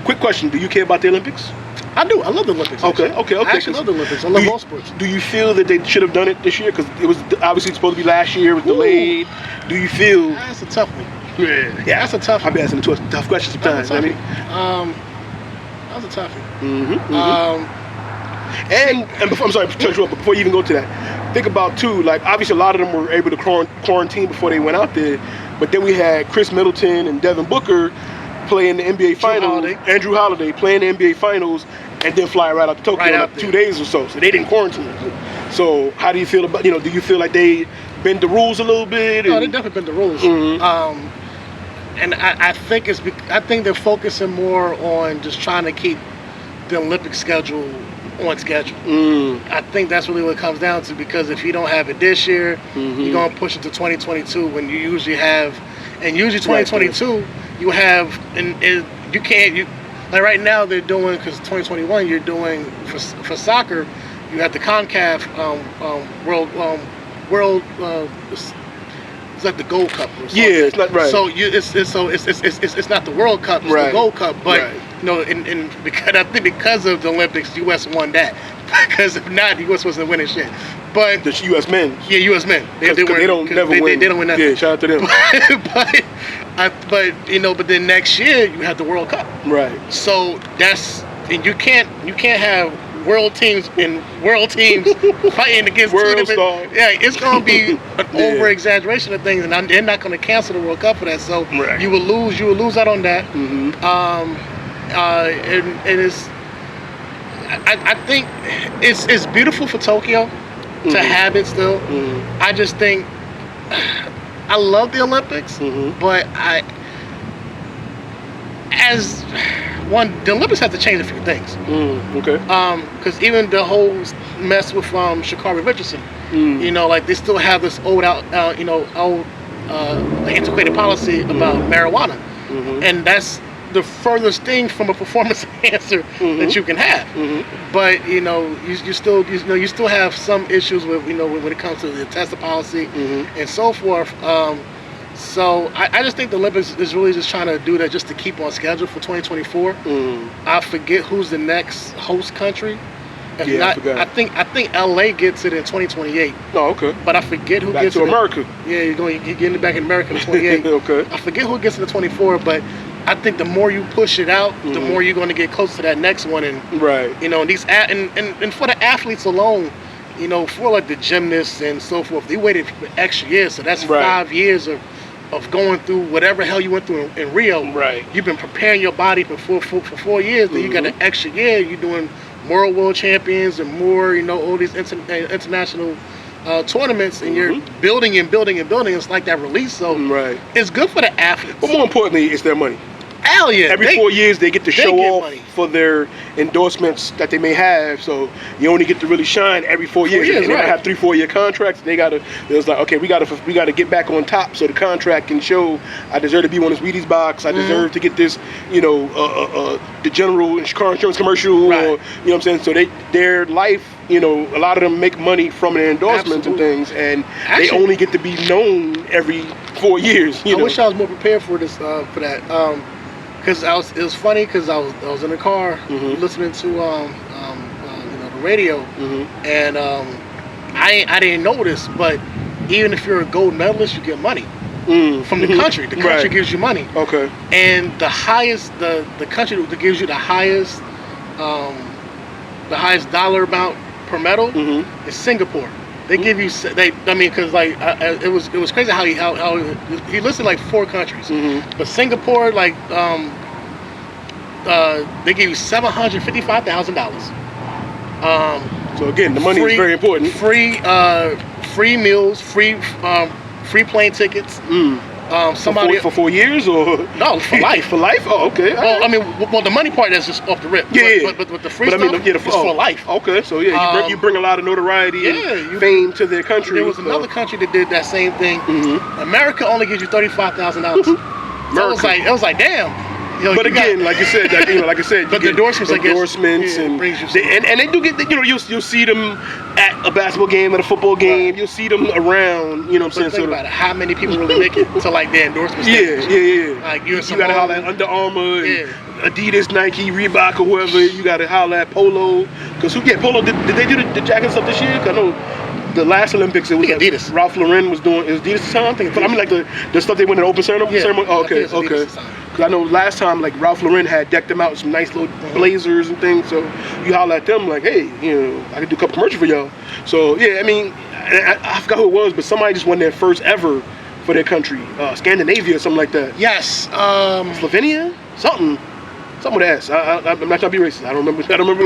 quick question: do you care about the Olympics? I do. I love the Olympics. Okay. I actually love the Olympics. I love all sports. Do you feel that they should have done it this year? Because it was obviously supposed to be last year. It was delayed. Do you feel? That's a tough one. Yeah, that's a tough one. I've been asking tough questions sometimes. That was a tough one. And before, I'm sorry to interrupt, but before you even go to that, think about too. Like obviously, a lot of them were able to quarantine before they went out there. But then we had Chris Middleton and Devin Booker playing the NBA Finals. Andrew Holiday playing the NBA Finals, and then fly right out to Tokyo in like 2 days or so. So they didn't quarantine. So how do you feel about, do you feel like they bend the rules a little bit? No, they definitely bend the rules. And I think I think they're focusing more on just trying to keep the Olympic schedule on schedule. I think that's really what it comes down to, because if you don't have it this year, you're going to push it to 2022 when you usually have, and usually 2022 you have, and you can't, like right now they're doing, because 2021 you're doing for soccer, you have the CONCACAF World it's like the Gold Cup or something. Yeah, it's not right. So it's not the World Cup, it's the Gold Cup. But because of the Olympics, the U.S. won that. Because if not, the U.S. wasn't winning shit. But the U.S. men. Yeah, U.S. men. They don't never win. They don't win nothing. Yeah, shout out to them. But then next year you have the World Cup. Right. So and you can't have world teams fighting against world two different. stars. Yeah, it's going to be an over exaggeration of things, and they're not going to cancel the World Cup for that. So you will lose out on that. And it's. I think it's beautiful for Tokyo to have it still. I just think I love the Olympics, but the Olympics have to change a few things. Okay. Because even the whole mess with Sha'Carri Richardson, like they still have this old antiquated policy about marijuana, and that's the furthest thing from a performance enhancer that you can have. But you still have some issues with when it comes to the Tesla policy and so forth. So I just think the Olympics is really just trying to do that just to keep on schedule for 2024. I forget who's the next host country. I think LA gets it in 2028. Oh, okay. But I forget who gets it. Back to America. Yeah, you're getting it back in America in 28. Okay. I forget who gets it in 24, but I think the more you push it out, the more you're going to get close to that next one. And these and for the athletes alone, for like the gymnasts and so forth, they waited for extra years. So that's 5 years of going through whatever hell you went through in Rio. Right. You've been preparing your body for 4 years. Then you got an extra year. You're doing more world champions and more, all these international tournaments, and you're building and building and building. It's like that release. So it's good for the athletes. But more importantly, it's their money. Hell yeah. Every 4 years they get to show off money for their endorsements that they may have. So you only get to really shine every 4 years. And they have 3-4 year contracts. It's like, okay, we gotta get back on top so the contract can show I deserve to be on this Wheaties box. I deserve to get this, the general car insurance commercial. Or, you know what I'm saying? So their life, a lot of them make money from their endorsements and things, and they only get to be known every 4 years. I wish I was more prepared for this, for that. Because it was funny because I was in the car listening to the radio, and I didn't know this, but even if you're a gold medalist, you get money from the country. The country gives you money. Okay. And the country that gives you the highest dollar amount per medal is Singapore. They give you because it was crazy how he listed like 4 countries, but Singapore they give you $755,000. So again, the money is very important. Free meals, free plane tickets. Somebody for 4 years or no, for life. For life? Oh, okay. Well, the money part is just off the rip. But the free stuff is for life. Okay, so you bring a lot of notoriety and fame to their country. There was another country that did that same thing. America only gives you $35,000. So it was like, damn. But again, like you said, like I said, but the endorsements, endorsements, and brings you and they do get, you'll see them at a basketball game, at a football game. Right. You'll see them around. You know what I'm saying? Think about it. How many people really make it to like the endorsements? Yeah. Like you gotta holler at Under Armour, and Adidas, Nike, Reebok, or whoever. You gotta holler at Polo, because Polo? Did they do the jacket stuff this year? 'Cause I know the last Olympics it was Adidas. Ralph Lauren was doing. Is Adidas something? I mean, like the stuff they went in the open ceremony. Oh, okay. Because I know last time, like, Ralph Lauren had decked them out with some nice little blazers and things. So you holler at them like, hey, I could do a couple commercials for y'all. So yeah, I mean, I forgot who it was, but somebody just won their first ever for their country, Scandinavia or something like that. Yes. Slovenia, something with S. I'm not trying to be racist. I don't remember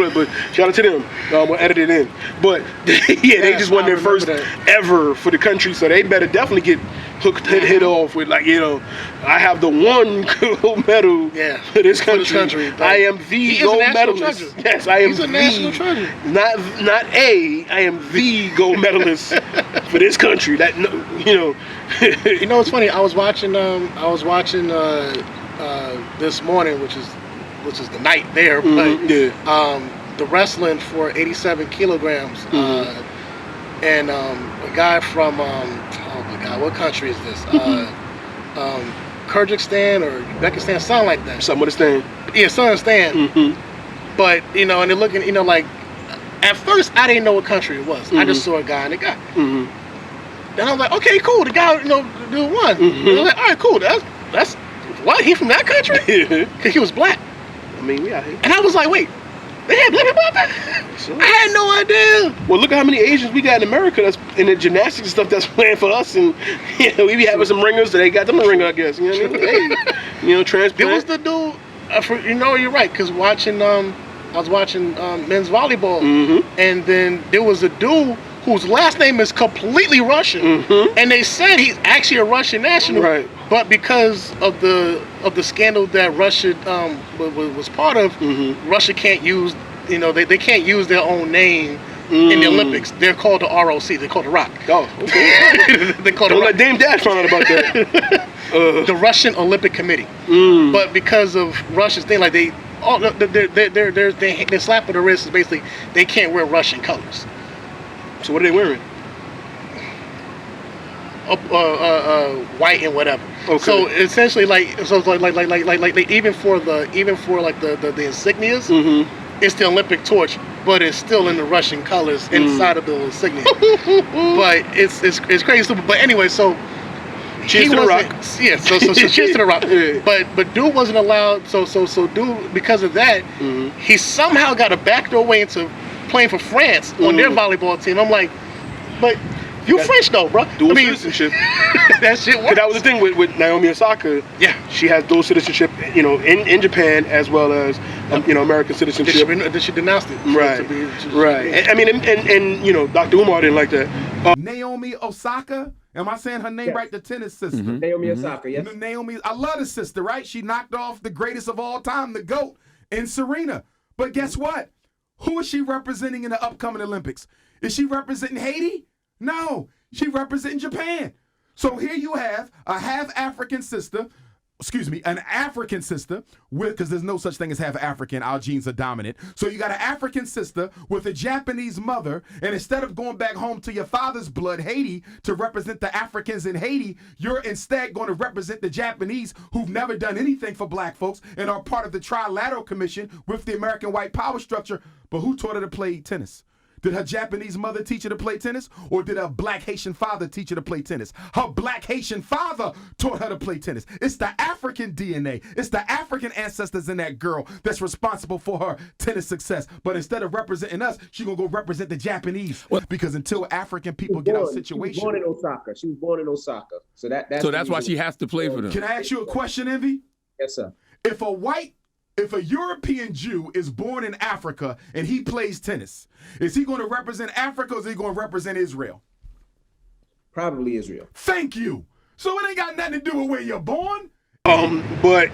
it, but shout out to them. We'll edit it in. But they just won their first ever for the country, so they better definitely get hit off with, like, I have the one gold medal for this country. I am the gold medalist. Yes, I am. He's a national treasure. Not I am the gold medalist for this country. That it's funny. I was watching this morning, which is the night there, but the wrestling for 87 kilograms, and a guy from oh my God, what country is this? Kyrgyzstan or Uzbekistan, something like that. Something with a stand. Yeah, something with a stand. But and they're looking, like, at first I didn't know what country it was. I just saw a guy and a guy. Then I was like, okay, cool. The guy, dude won. And I was like, all right, cool. That's what, he from that country? Because he was black. I mean, yeah. And I was like, wait, they had black people out there? Sure. I had no idea. Well, look at how many Asians we got in America that's in the gymnastics and stuff that's playing for us, and we be having some ringers. They got them a ringer, I guess. You know what I mean? Hey, transplant. There was the dude. You're right. Because I was watching men's volleyball, and then there was a dude whose last name is completely Russian, and they said he's actually a Russian national. Right. But because of the scandal that Russia was part of, Russia can't use, they can't use their own name in the Olympics. They're called the ROC. They're called the Rock. Oh, okay. They're called Don't let Dame Dash find out about that. The Russian Olympic Committee. But because of Russia's thing, like their slap on the wrist is basically they can't wear Russian colors. So what are they wearing? White and whatever. Okay. So essentially, like even for the insignias, it's the Olympic torch, but it's still in the Russian colors inside of the insignia. But it's crazy. But anyway, so cheers to the Rock. Yeah. So cheers to the Rock. But dude wasn't allowed. So dude, because of that, he somehow got a backdoor way into playing for France on their volleyball team. I'm like, but you French though, bro. Dual citizenship. That shit works. That was the thing with Naomi Osaka. Yeah, she has dual citizenship, in Japan as well as American citizenship. Did she denounce it? Right. Right. I mean, and Dr. Umar didn't like that. Naomi Osaka. Am I saying her name right? The tennis sister. Naomi Osaka. Yes. Naomi. I love the sister. Right. She knocked off the greatest of all time, the GOAT, in Serena. But guess what? Who is she representing in the upcoming Olympics? Is she representing Haiti? No, she representing Japan. So here you have a half African sister, an African sister because there's no such thing as half African. Our genes are dominant. So you got an African sister with a Japanese mother, and instead of going back home to your father's blood, Haiti, to represent the Africans in Haiti, you're instead going to represent the Japanese who've never done anything for black folks and are part of the Trilateral Commission with the American white power structure. But who taught her to play tennis? Did her Japanese mother teach her to play tennis, or did her black Haitian father teach her to play tennis? Her black Haitian father taught her to play tennis. It's the African DNA. It's the African ancestors in that girl that's responsible for her tennis success. But instead of representing us, she's going to go represent the Japanese. Because until African people get out of situation. She was born in Osaka. She was born in Osaka. So that's why she has to play for them. Can I ask you a question, Envy? Yes, sir. If a European Jew is born in Africa and he plays tennis, is he going to represent Africa or is he going to represent Israel? Probably Israel. Thank you. So it ain't got nothing to do with where you're born. But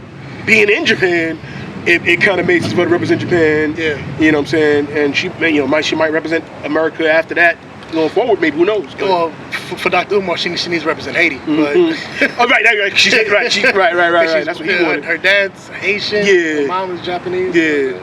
being in Japan, it kind of makes sense for her to represent Japan. Yeah. You know what I'm saying? And she might represent America after that going forward. Maybe, who knows? Well, for Dr. Umar, she needs to represent Haiti. Mm-hmm. But right. She said right. Right. That's what he wanted. Her dad's Haitian. Yeah. Her mom is Japanese. Yeah.